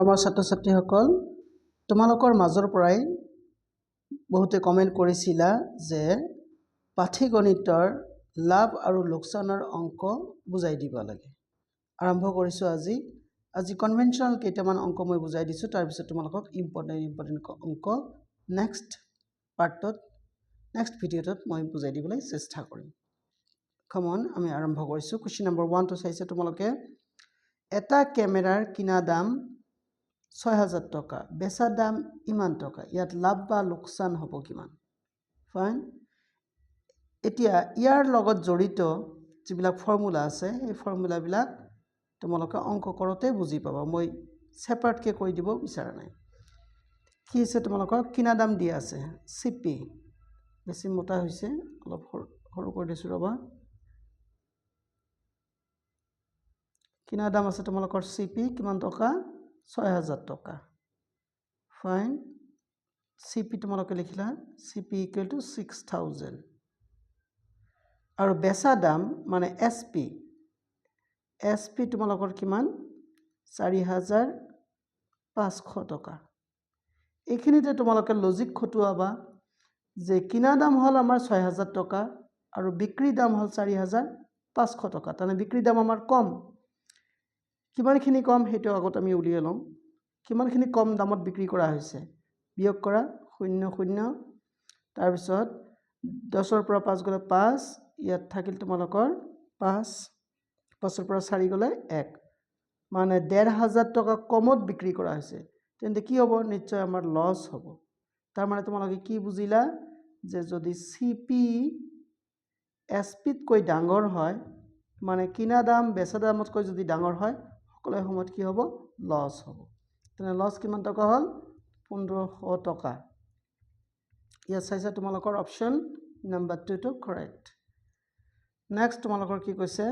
আমাৰ ছাত্ৰ-ছাত্ৰীসকল তোমালোকৰ মাজৰ পৰাই বহুতে কমেন্ট কৰিছিলা যে পাঠীগণিতৰ লাভ আৰু লোকচানৰ অংক বুজাই দিব লাগে। আৰম্ভ কৰিছো আজি কনভেনশনাল কেইটামান অংক মই বুজাই দিছো, তাৰ পিছত তোমালোকক ইম্পৰ্টেন্ট অংক নেক্সট ভিডিঅ'ত মই বুজাই দিবলৈ চেষ্টা কৰিম। কমন আমি আৰম্ভ কৰিছো। কোৱেশ্চন নম্বৰ 1 টো চাইছে তোমালোকে, এটা কেমেৰাৰ কিনা দাম ৬০০০ টকা, বেচা দাম ইমান টকা, ইয়াত লাভ বা লোকচান হ'ব কিমান? ফাইন। এতিয়া ইয়াৰ লগত জড়িত যিবিলাক ফৰ্মুলা আছে এই ফৰ্মুলাবিলাক তোমালোকে অংক কৰোঁতে বুজি পাবা, মই সেপাৰেটকে কৈ দিব বিচৰা নাই। কি আছে তোমালোকৰ কিনা দাম দিয়া আছে চিপি, বেছি মোটা হৈছে অলপ সৰু কৰি দিছো ৰবা। কিনা দাম আছে তোমালোকৰ চিপি কিমান টকা? ৬০০০ টকা। ফাইন। চিপি তোমালোকে লিখিলা চিপি ইকুৱেল টু ৬০০০ আৰু বেচা দাম মানে এছপি তোমালোকৰ কিমান? ৪৫০০ টকা। এইখিনিতে তোমালোকে লজিক খটুৱাবা যে কিনা দাম হ'ল আমাৰ ৬০০০ টকা আৰু বিক্ৰী দাম হ'ল ৪৫০০ টকা, তাৰমানে বিক্ৰী দাম আমাৰ কম। কিমানখিনি কম সেইটো আগত আমি উলিয়াই লওঁ। কিমানখিনি কম দামত বিক্ৰী কৰা হৈছে? বিয়োগ কৰা ০০, তাৰপিছত ১০ৰ পৰা ৫ গ'লে ৫, ইয়াত থাকিল তোমালোকৰ ৫, ৫ৰ পৰা ৪ গ'লে ১, মানে ১৫০০ টকা কমত বিক্ৰী কৰা হৈছে। তেন্তে কি হ'ব? নিশ্চয় আমাৰ লছ হ'ব। তাৰ মানে তোমালোকে কি বুজিলা যে যদি চিপি এছপিতকৈ ডাঙৰ হয়, মানে কিনা দাম বেচা দামতকৈ যদি ডাঙৰ হয়, সকলো সময়ত কি হ'ব? লছ হ'ব। তেনে লছ কিমান টকা হ'ল? ১৫০০ টকা। ইয়াত চাইছা তোমালোকৰ অপশ্যন নম্বৰ 2 টো কাৰেক্ট। নেক্সট তোমালোকৰ কি কৈছে,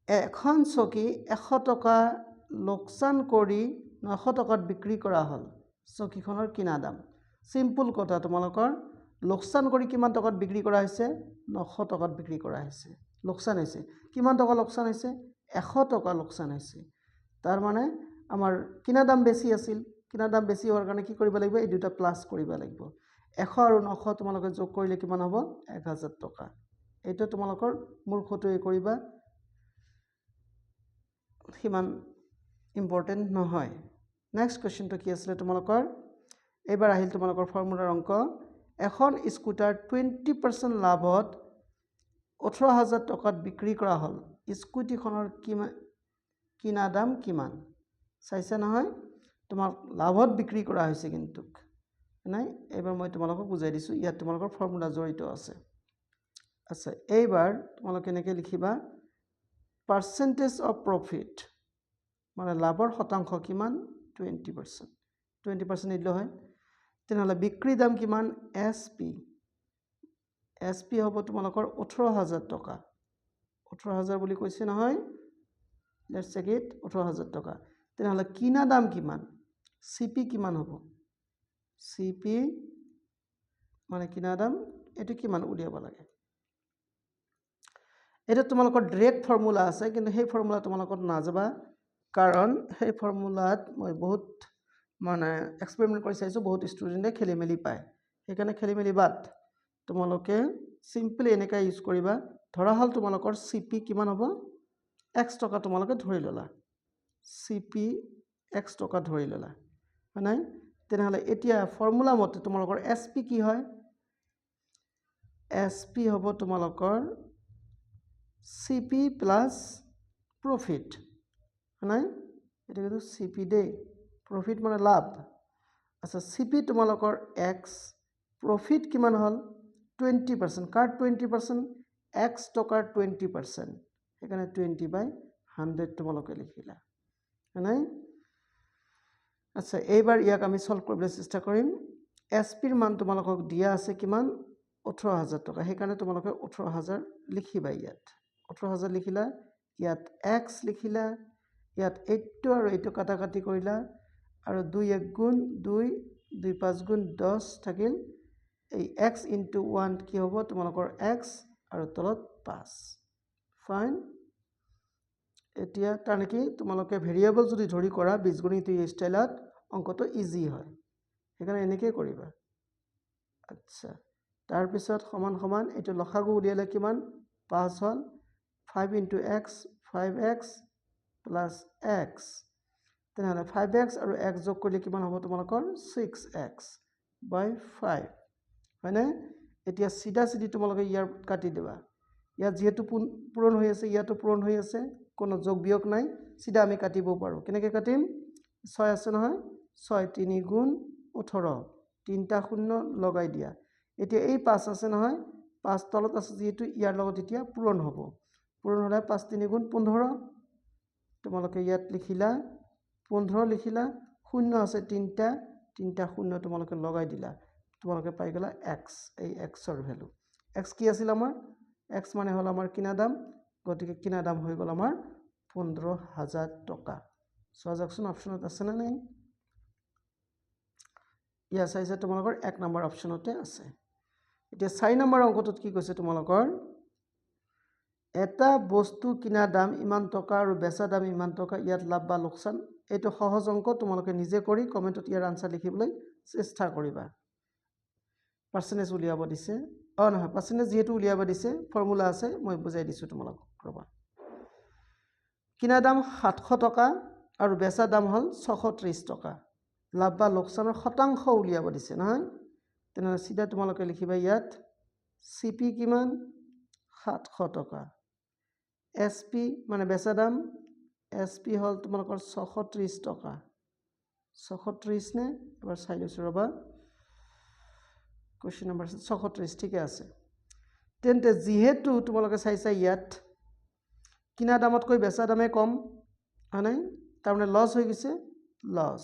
এখন চকী ১০০ টকা লোকচান কৰি ৯০০ টকাত বিক্ৰী কৰা হ'ল। চকীখনৰ কিনা দাম। চিম্পুল কথা, তোমালোকৰ লোকচান কৰি কিমান টকাত বিক্ৰী কৰা হৈছে? ৯০০ টকাত বিক্ৰী কৰা হৈছে। লোকচান হৈছে কিমান টকা? লোকচান হৈছে ১০০ টকা লোকচান হৈছে। তাৰ মানে আমাৰ কিনা দাম বেছি আছিল, কিনা দাম বেছি হোৱাৰ কাৰণে কি কৰিব লাগিব? এই দুটা প্লাছ কৰিব লাগিব। ১০০ আৰু ৯০০ তোমালোকে যোগ কৰিলে কিমান হ'ব? ১০০০ টকা। এইটো তোমালোকৰ মূৰ্খটোৱে কৰিবা, সিমান ইম্পৰ্টেণ্ট নহয়। নেক্সট কুৱেশ্যনটো কি আছিলে তোমালোকৰ? এইবাৰ আহিল তোমালোকৰ ফৰ্মুলাৰ অংক। এখন স্কুটাৰ 20% লাভত ১৮,০০০ টকাত বিক্ৰী কৰা হ'ল। স্কুটিখনৰ কিনা দাম কিমান? চাইছে নহয়? তোমাক লাভত বিক্ৰী কৰা হৈছে কিন্তু নাই। এইবাৰ মই তোমালোকক বুজাই দিছোঁ, ইয়াত তোমালোকৰ ফৰ্মুলা জড়িত আছে। আচ্ছা, এইবাৰ তোমালোকে এনেকৈ লিখিবা পাৰ্চেণ্টেজ অফ প্ৰফিট, মানে লাভৰ শতাংশ কিমান? 20%। 20% নিদিলে হয়। তেনেহ'লে বিক্ৰী দাম কিমান? এছপি হ'ব তোমালোকৰ ১৮,০০০ টকা। ১৮,০০০ বুলি কৈছে নহয়, লেটছ চেক ইট, ১৮,০০০ টকা। তেনেহ'লে কিনা দাম কিমান? চিপি কিমান হ'ব? চিপি মানে কিনা দাম, এইটো কিমান উলিয়াব লাগে। এটা তোমালোকৰ ডাইৰেক্ট ফৰ্মুলা আছে, কিন্তু সেই ফৰ্মুলা তোমালোকৰ নাযাবা, কাৰণ সেই ফৰ্মুলাত মই বহুত মানে এক্সপেৰিমেণ্ট কৰি চাইছোঁ, বহুত ষ্টুডেণ্টে খেলি মেলি পায়। সেইকাৰণে খেলি মেলি বাদ, তোমালোকে চিম্পলি এনেকৈ ইউজ কৰিবা। ধৰা হ'ল তোমালোকৰ চিপি কিমান হ'ব? X টকা তোমালোকে ধৰি ল'লা, চিপি X টকা ধৰি ল'লা, হয় নাই? তেনেহ'লে এতিয়া ফৰ্মুলা মতে তোমালোকৰ এছপি কি হয়? এছপি হ'ব তোমালোকৰ চিপি প্লাছ প্ৰফিট, হয় নাই? এটা কিন্তু চিপি দেই, প্ৰফিট মানে লাভ। আচ্ছা, চিপি তোমালোকৰ X, প্ৰফিট কিমান হ'ল? 20%। কাৰ 20%? X টকাৰ 20%। সেইকাৰণে 20/100 তোমালোকে লিখিলা, হয় নাই? আচ্ছা, এইবাৰ ইয়াক আমি সলভ কৰিবলৈ চেষ্টা কৰিম। এছপিৰ মান তোমালোকক দিয়া আছে কিমান? ১৮,০০০ টকা। সেইকাৰণে তোমালোকে ১৮,০০০ লিখিবা। ইয়াত ১৮,০০০ লিখিলা, ইয়াত X লিখিলা, ইয়াত 8টো আৰু এইটো কাটাকাটি কৰিলা, আৰু 2 1 গুণ 2, 2 5 গুণ 10 থাকিল। এই X × 1 কি হ'ব? তোমালোকৰ X আৰু তলত 5। ফাইন। এতিয়া তাৰমানে কি তোমালোকে ভেৰিয়েবল যদি ধৰি কৰা বীজগণিত ষ্টাইলত অংকটো ইজি হয়, সেইকাৰণে এনেকৈ কৰিবা। আচ্ছা, তাৰপিছত সমান সমান এইটো লসাগু উলিয়ালে কিমান 5 হ'ল 5 × x 5x প্লাছ x, তেনেহ'লে 5x আৰু x যোগ কৰিলে কিমান হ'ব তোমালোকৰ 6x / 5 হয়নে? এতিয়া চিধা চিধি তোমালোকে ইয়াৰ কাটি দিবা, ইয়াত যিহেতু পূৰণ হৈ আছে ইয়াতো পূৰণ হৈ আছে, কোনো যোগ বিয়োগ নাই, চিধা আমি কাটিব পাৰোঁ। কেনেকৈ কাটিম? 6 আছে নহয়, 6 3 × 18, 3টা শূন্য লগাই দিয়া। এতিয়া এই 5 আছে নহয়, 5 তলত আছে যিহেতু ইয়াৰ লগত এতিয়া পূৰণ হ'ব, পূৰণ হ'লে 5 3 × 15, তোমালোকে ইয়াত লিখিলা 15 লিখিলা, শূন্য আছে 3টা শূন্য তোমালোকে লগাই দিলা, তোমালোকে পাই গ'লা x, এই xৰ ভেলু। x কি আছিল আমাৰ? x মানে হ'ল আমাৰ কিনা দাম, গতিকে কিনা দাম হৈ গ'ল আমাৰ 15,000 টকা। চোৱা যাওকচোন অপশ্যনত আছেনে নাই? ইয়াৰ চাইছে তোমালোকৰ 1 নম্বৰ অপশ্যনতে আছে। এতিয়া 4 নম্বৰ অংকটোত কি কৈছে তোমালোকৰ? এটা বস্তু কিনা দাম ইমান টকা আৰু বেচা দাম ইমান টকা, ইয়াত লাভ বা লোকচান। এইটো সহজ অংক, তোমালোকে নিজে কৰি কমেণ্টত ইয়াৰ আনচাৰ লিখিবলৈ চেষ্টা কৰিবা। পাৰ্চেণ্টেজ উলিয়াব দিছে, নহয় পাৰ্চেণ্টেজ যিহেতু উলিয়াব দিছে ফৰ্মুলা আছে, মই বুজাই দিছোঁ তোমালোকক ৰ'বা। কিনা দাম 700 টকা আৰু বেচা দাম হ'ল 630 টকা, লাভ বা লোকচানৰ শতাংশ উলিয়াব দিছে নহয়, তেনেহ'লে চিধা তোমালোকে লিখিবা ইয়াত CP কিমান 700 টকা, SP মানে বেচা দাম, SP হ'ল তোমালোকৰ 630 টকা, 630 নে? এবাৰ চাই লৈছোঁ ৰ'বা, কুৱেশ্যন নম্বৰ 630 ঠিকে আছে। তেন্তে যিহেতু তোমালোকে চাইছা ইয়াত কিনা দামতকৈ বেচা দামে কম হয় নাই, তাৰমানে লছ হৈ গৈছে, লছ।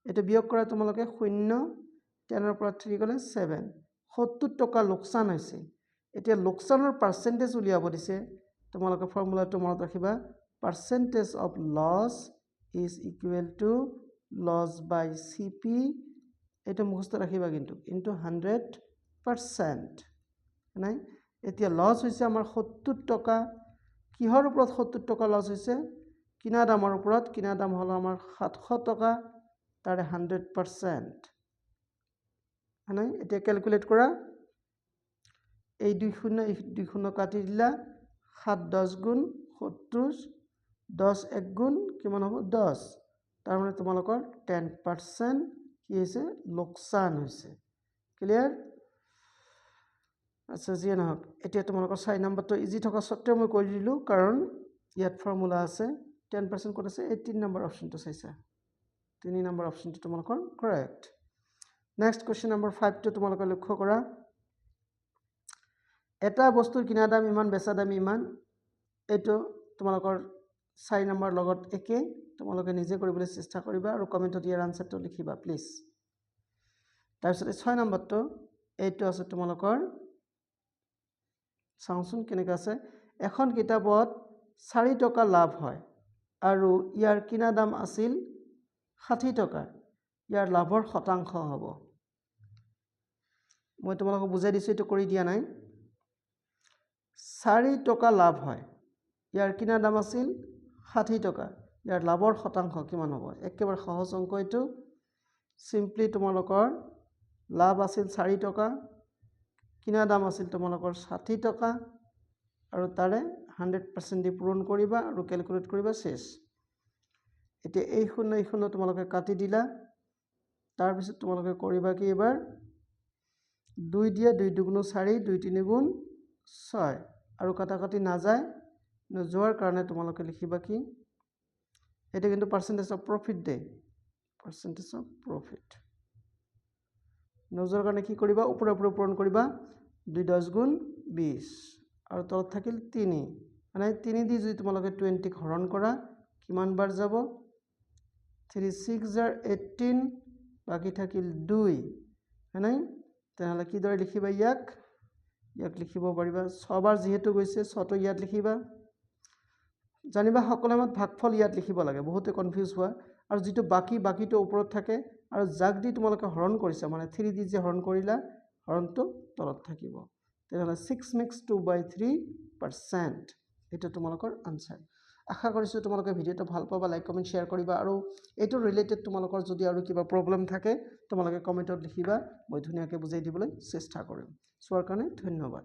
এইটো বিয়োগ কৰা তোমালোকে 0, 10ৰ পৰা 3 গ'লে 7, 70 টকা লোকচান হৈছে। এতিয়া লোকচানৰ পাৰ্চেণ্টেজ উলিয়াব দিছে, তোমালোকে ফৰ্মুলাটো মনত ৰাখিবা, percentage of loss is equal to loss by CP, এইটো মুখস্থ ৰাখিবা কিন্তু, ইনটু 100%, নাই? এতিয়া লছ হৈছে আমাৰ 70 টকা, কিহৰ ওপৰত 70 টকা লছ হৈছে? কিনা দামৰ ওপৰত, কিনা দাম হ'ল আমাৰ 700 টকা, তাৰে 100%, নাই? এতিয়া কেলকুলেট কৰা, এই 2 শূন্য এই 2 শূন্য কাটি দিলা, 7 10 গুণ 70, 10 1 গুণ কিমান হ'ব 10, তাৰমানে তোমালোকৰ 10% কি হৈছে? লোকচান হৈছে। ক্লিয়াৰ? আচ্ছা, যিয়ে নহওক, এতিয়া তোমালোকৰ 4 নম্বৰটো ইজি থকা স্বত্তেও মই কৰি দিলোঁ, কাৰণ ইয়াত ফৰ্মুলা আছে। 10% ক'ত আছে? এই 3 নম্বৰ অপশ্যনটো চাইছা, 3 নম্বৰ অপশ্যনটো তোমালোকৰ কাৰেক্ট। নেক্সট কুৱেশ্যন নম্বৰ 5টো তোমালোকে লক্ষ্য কৰা, এটা বস্তুৰ কিনা দাম ইমান বেচা দাম ইমান, এইটো তোমালোকৰ 4 নম্বৰ লগত একে, তোমালোকে নিজে কৰিবলৈ চেষ্টা কৰিবা আৰু কমেণ্টত ইয়াৰ আনচাৰটো লিখিবা প্লিজ। তাৰপিছতে 6 নম্বৰটো এইটো আছে তোমালোকৰ, চাওঁচোন কেনেকৈ আছে। এখন কিতাপত 4 টকা লাভ হয় আৰু ইয়াৰ কিনা দাম আছিল 60 টকা, ইয়াৰ লাভৰ শতাংশ হ'ব। মই তোমালোকক বুজাই দিছোঁ, এইটো কৰি দিয়া নাই। 4 টকা লাভ হয়, ইয়াৰ কিনা দাম আছিল 60 টকা, ইয়াৰ লাভৰ শতাংশ কিমান হ'ব? একেবাৰে সহজ অংক এইটো। চিম্পলি তোমালোকৰ লাভ আছিল 4 টকা, কিনা দাম আছিল তোমালোকৰ 60 টকা, আৰু তাৰে 100% দি পূৰণ কৰিবা আৰু কেলকুলেট কৰিবা, শেষ। এতিয়া এই শূন্য তোমালোকে কাটি দিলা, তাৰপিছত তোমালোকে কৰিবা কি এবাৰ 2 দিয়ে, 2 2 গুণ 4, 2 3 গুণ 6, আৰু কাটাকাটি নাযায়, নোযোৱাৰ কাৰণে তোমালোকে লিখিবা কি, এইটো কিন্তু পাৰ্চেণ্টেজ অফ প্ৰফিট দে, পাৰ্চেণ্টেজ অফ প্ৰফিট। নোযোৱাৰ কাৰণে কি কৰিবা, ওপৰে ওপৰে পূৰণ কৰিবা, 2 10 গুণ 20, আৰু তলত থাকিল 3, মানে 3 দি যদি তোমালোকে 20ক হৰণ কৰা কিমান বাৰ যাব? 3 6 18, বাকী থাকিল 2, হয় নাই? তেনেহ'লে কিদৰে লিখিবা ইয়াক লিখিব পাৰিবা 6 বাৰ যিহেতু গৈছে, 6টো ইয়াত লিখিবা। জানিবা সকলো সময়ত ভাগফল ইয়াত লিখিব লাগে, বহুতে কনফিউজ হোৱা, আৰু যিটো বাকীটো ওপৰত থাকে, আৰু যাক দি তোমালোকে হৰণ কৰিছা, মানে 3 দি যে হৰণ কৰিলা, হৰণটো তলত থাকিব। তেনেহ'লে 6 makes 2/3%, এইটো তোমালোকৰ আনচাৰ। আশা কৰিছোঁ তোমালোকে ভিডিঅ'টো ভাল পাবা, লাইক কমেণ্ট শ্বেয়াৰ কৰিবা আৰু এইটো ৰিলেটেড তোমালোকৰ যদি আৰু কিবা প্ৰব্লেম থাকে তোমালোকে কমেণ্টত লিখিবা, মই ধুনীয়াকৈ বুজাই দিবলৈ চেষ্টা কৰিম। চোৱাৰ কাৰণে ধন্যবাদ।